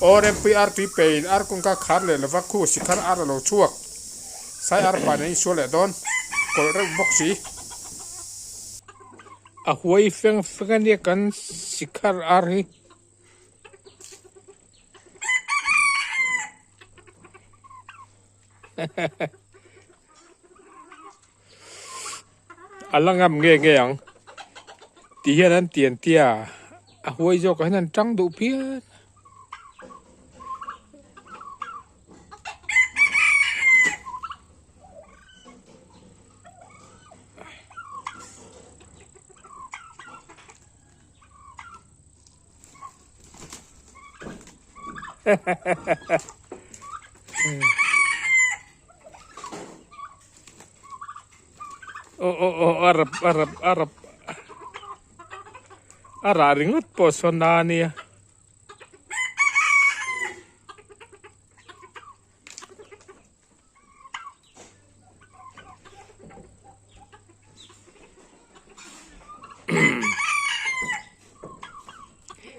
or MPR tui pain ar kung ka khar le lova khu sikhar ar lo chuak sai ar pa nei so le don kol rek boxi a huai feng fengania kan sikhar ar hi alangam nge nge yang ti hian an tian tia a huai zo ka hian tang du pian Arab araringut po sonania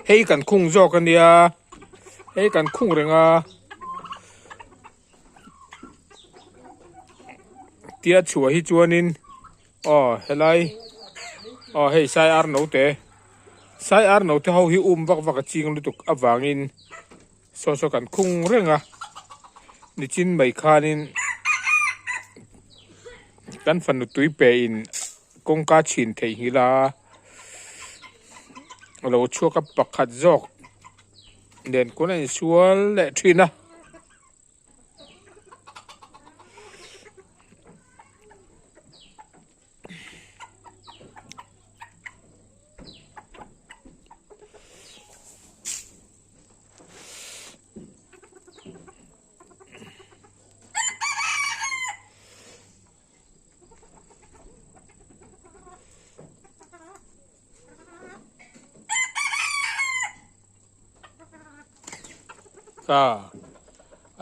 hei kan khung zo kan dia hei kan khung renga tia chua hi chuanin helai hei sai ar no te ho hi vak vak ching lutuk awangin so kan khung renga ni chin mai khanin kan fan nu tui pe in kong ka chin thei hi la lo chua ka pakhat jok den kun ai sual le thina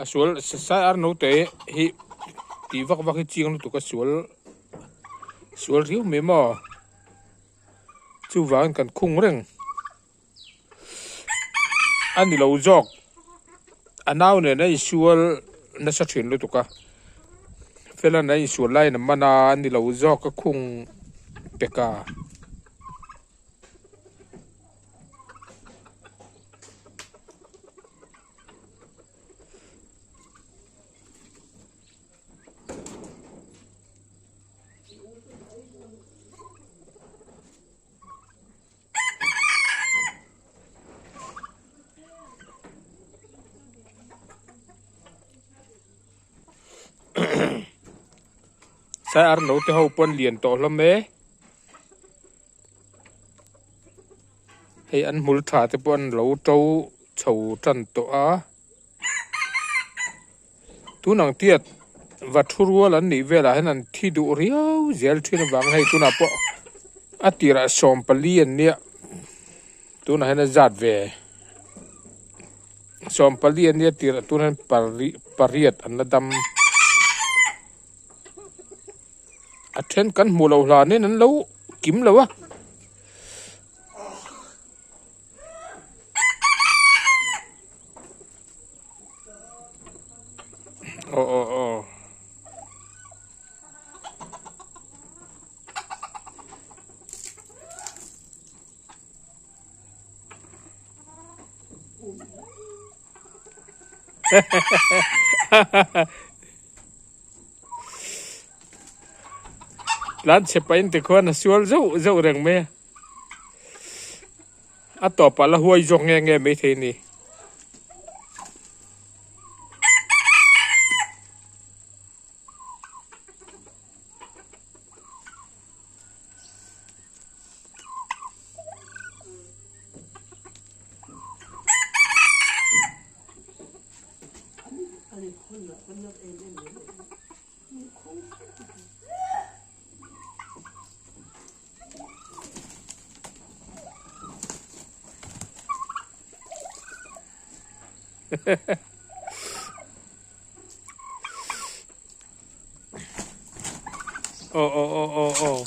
sual sai ar no te hi ti vak hi ching lu tu ka sual riu me mo chu wang kan khung reng ani lo jok anaw ne nei sual na sa thin lu tu ka fela nei sual lai na mana ani lo jok ka khung peka sai ar no te ho pon lian to hlom me hei an mul tha te pon lo to chho tan to a tu nang tiat va thurwal an ni vela hen an thi du riau zel thina wang hei tu na po atira som palian nia tu na hen zat ve som palian nia tira tu hen pariat an dam athen kan mulo hla ne nan lo kim lo wa lan se pain te khona sual zo reng me a to pa la huai jong nge me the ni oh.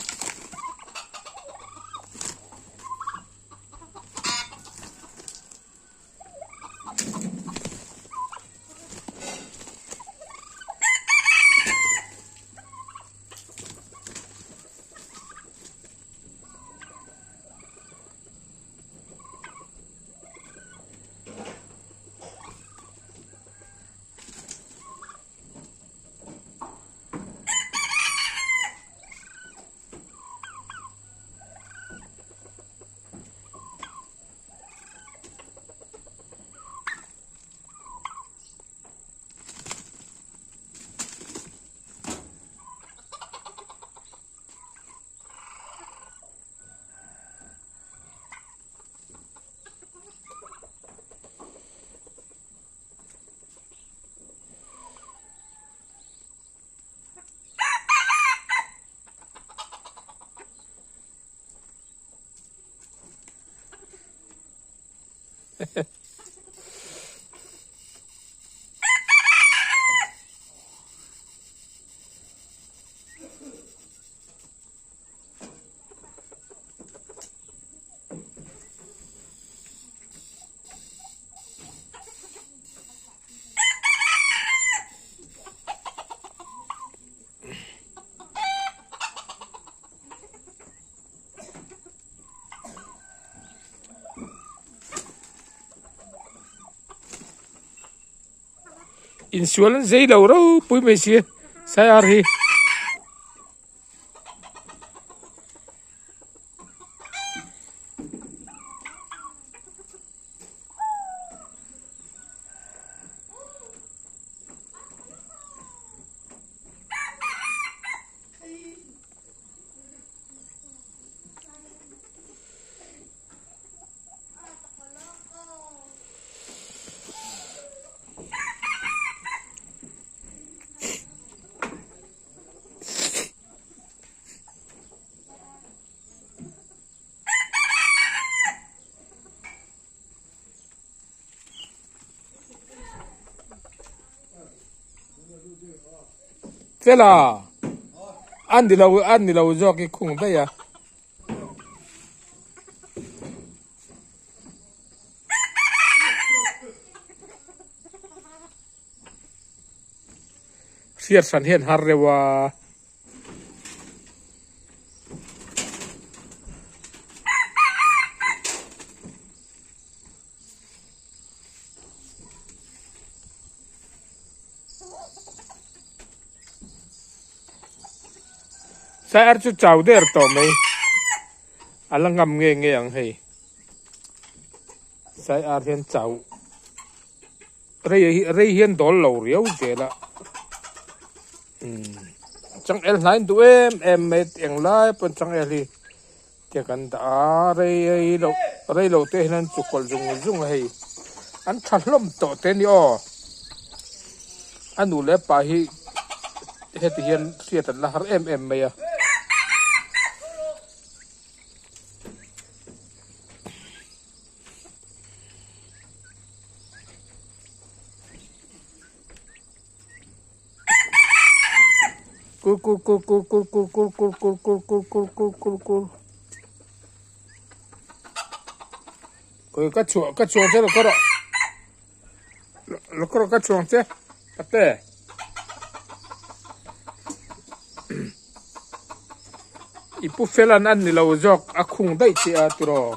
insual dây đầu đâu bùi mấy xia Saiar hi thế là ăn đi lâu do cái khung đây à siết sẵn hiện har rewa Saiar chu chau der to mai alangam nge ang hei Saiar hian chau rei hian dol lo riau je la chang el nine tu em met eng lai pon chang el hi te kan da rei lo te hian chu kol zung hei an thalom to te ni o anu le pa hi het hian siat la har em mai a Cool. Coi cá chuồng chứ nó có cá chuồng chứ, bắt tê. Ipu felan ăn thì lâu giọt, khung đấy chị à tụi nó.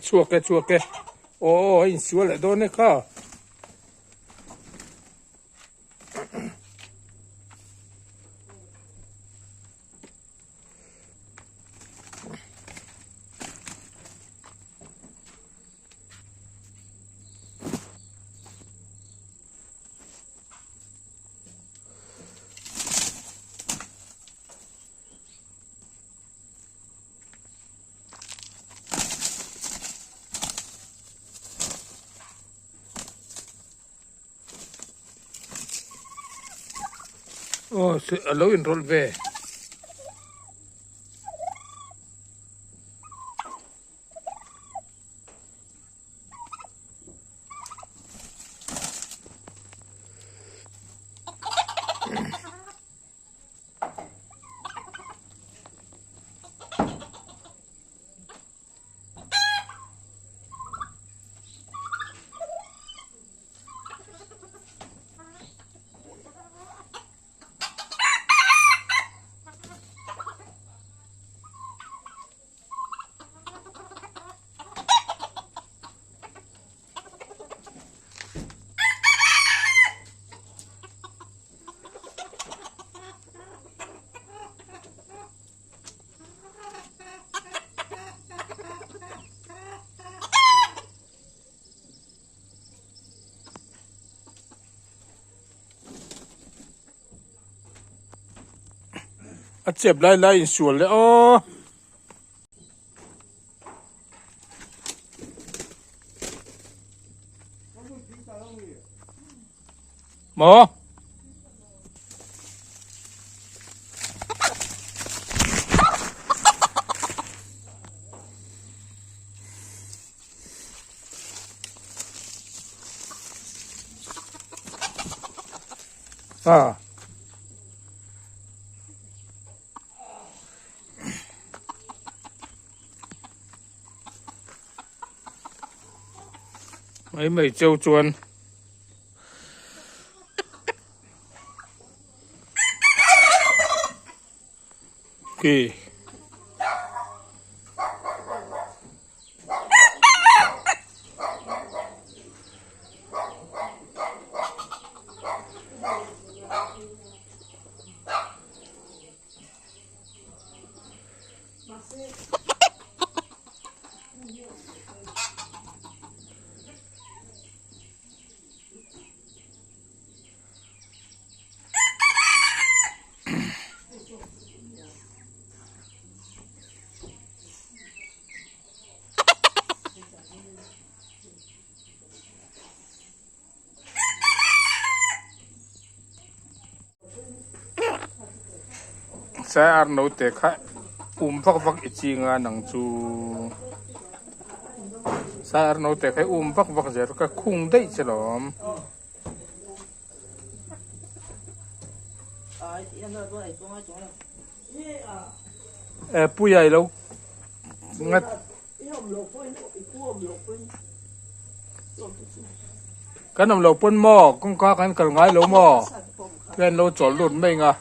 Chua cái ô insual lại đó này cả oh, lâu enroll về เจ็บไล่อินส่วนเลยอ๋อหมอไม่เจ้าจวนกี่Saiar no te kha vak i chi nga nang chu Saiar no te kha vak zer ka khung dei chalom puyai lo ngat kan nam lo pon mo kong ka kan kal ngai lo mo len lo chol lut mai nga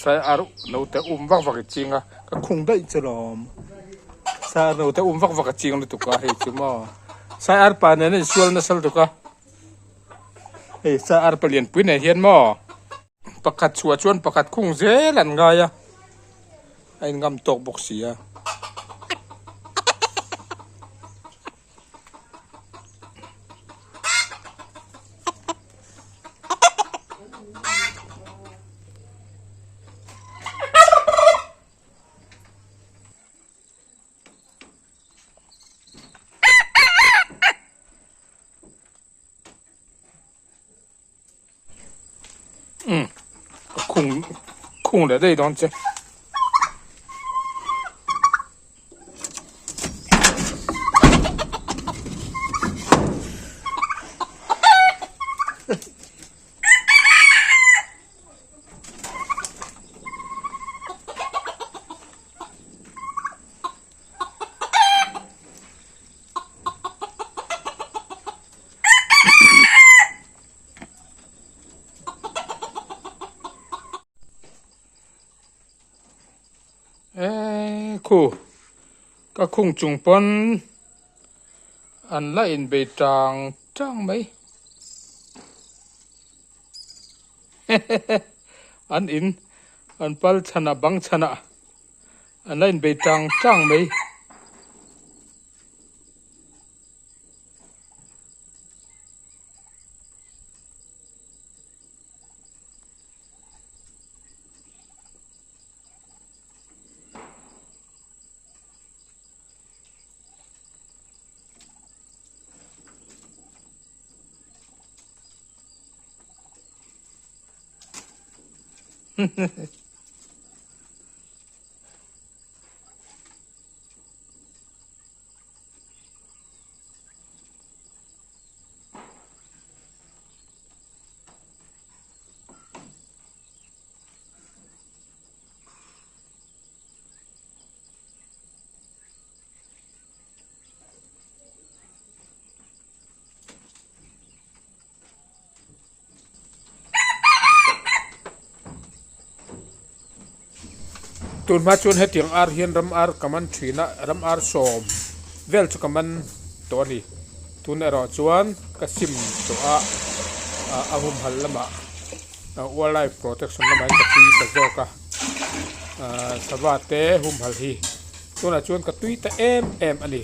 Saiar no te vak chinga ka khung dai chalom Saiar no te vak chinga tu ka he chuma Saiar pa ne ne sual na sal tu ka hey Saiar palian pui ne hian mo pakat chua chuan pakat khung zelan nga ya ai ngam tok bok sia khung để đây đón chứ khu các khung trùng pon ăn lại in bề tràng trăng mấy ăn in ăn pal chana bang chana ăn lại in bề tràng trăng mấy tuần mà chuan hết tiếng ar hiền Ramar kaman thina Ramar som vel chu kaman to ni tun ero chuan ka sim to a ahum hal lama wildlife protection lama ka pi ka zo ka savate hum hal hi tuna chuan ka tui ta em ani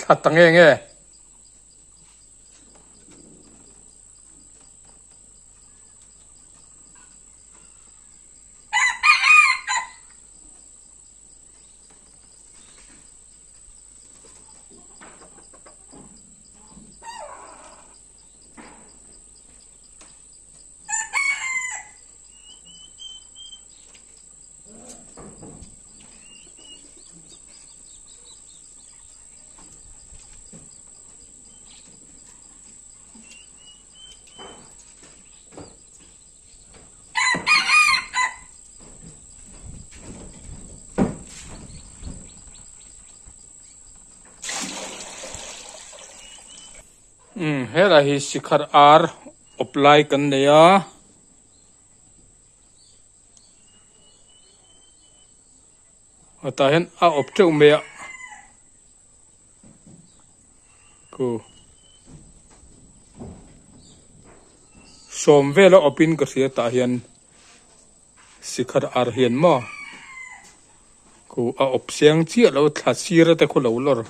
ka tange nge hela hi sikhar ar apply kan neya atahen a opteu me ku somvela opin ka sia ta hian sikhar ar hian ma ku a opsiang chi lo thla sira te khu lo lor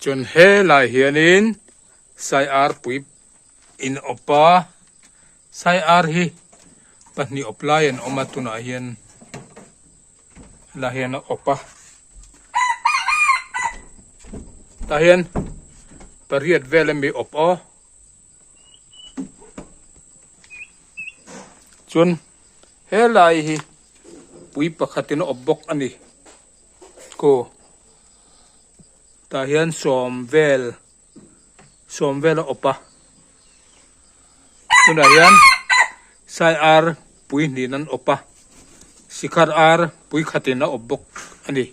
chun he lai hianin Saiar pui in opa Saiar hi pahni apply an omatuna hian la hian opa ta hian pariat vele mi opa chun he lai hi pui pakhatin obok ani ko ta hian somvel opa tuna hian Saiar pui ninan opa sikhar ar pui khatina obok ani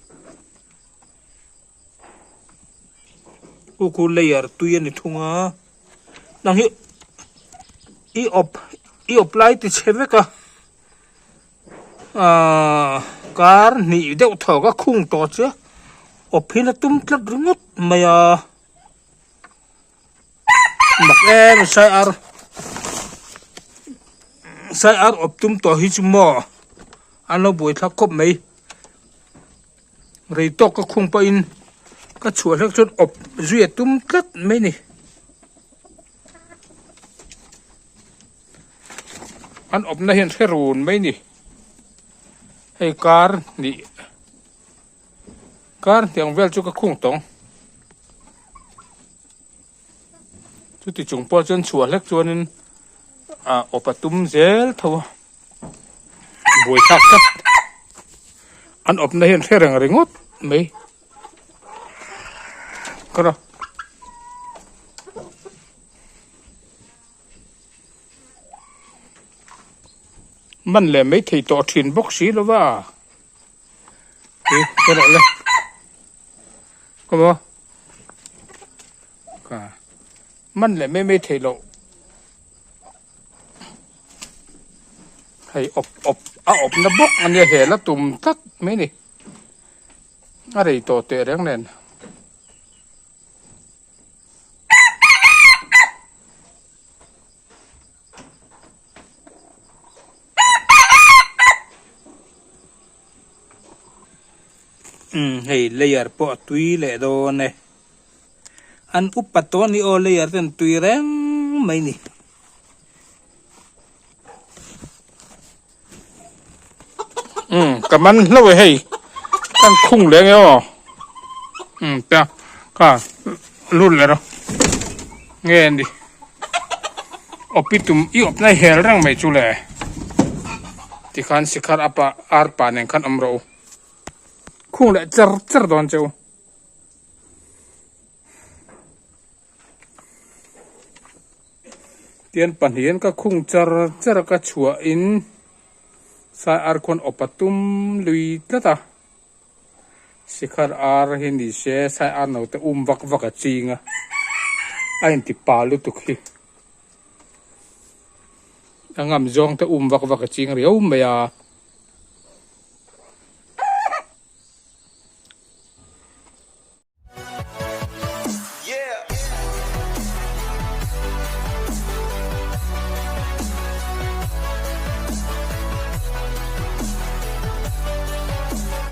uku layer tuya ni thunga nang hi i apply ti cheveka kar ni deuh thoga khung to che ophila tum tlat ringot maya mak em Saiar optum to hi chumo ano boi thak khop mai rei tok ka khung pa in ka chua lek chon op zui tum tlat mai ni an op na hian kherun mai ni hei kar tiang vel chu ka khung tong chu ti chung po chon chua lek chuanin opatum zel thaw boi thak kat an op na hian kherang ringot mai kara man le mấy thầy tọ thìn bốc xí lo va cái đó lên có không cả man le mấy thầy lộ thầy ộp nó bốc anh như hè nó tùm tắt mấy này ở đây tọ tệ đáng nền hei layer po tui le do ne an upato ni o layer ten tui reng mai ni kaman lo hei kan khung le nge o ta ka lul le ro nge ndi opitum i op nai hel rang mai chu le ti khan sikhar apa ar pa nen khan amro khung lại char đòn châu tiền bản hiến các khung char các chùa in Saiar kon opatum lui tata Sikhar ar hindi siya Saiar no te vak chinga ayin ti palu tukhi angam zong te vak chinga riu maya